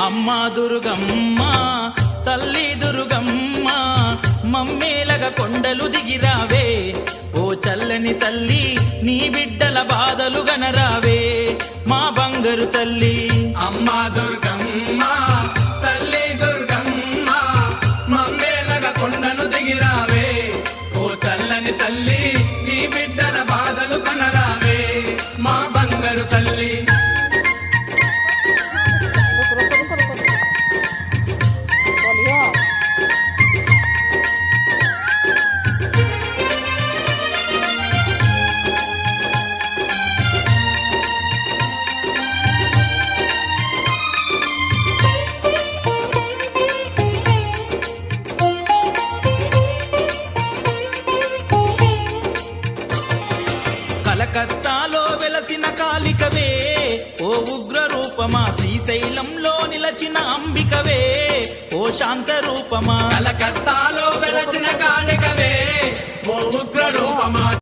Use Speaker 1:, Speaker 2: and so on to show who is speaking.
Speaker 1: అమ్మా దుర్గమ్మ తల్లి దుర్గమ్మ మమ్మేలగ కొండలు దిగిరావే ఓ చల్లని తల్లి నీ బిడ్డల బాధలు గనరావే మా బంగారు తల్లి
Speaker 2: అమ్మా దుర్గమ్మ తల్లి దుర్గమ్మ మమ్మేలగ కొండను దిగిరావే ఓ చల్లని తల్లి నీ బిడ్డల బాధలు కనరావే మా బంగారు తల్లి
Speaker 1: కలకత్తాలో వెలసిన కాళికవే ఓ ఉగ్ర రూపమా శ్రీశైలంలో నిలచిన అంబికవే ఓ శాంత రూపమా
Speaker 2: కలకత్తాలో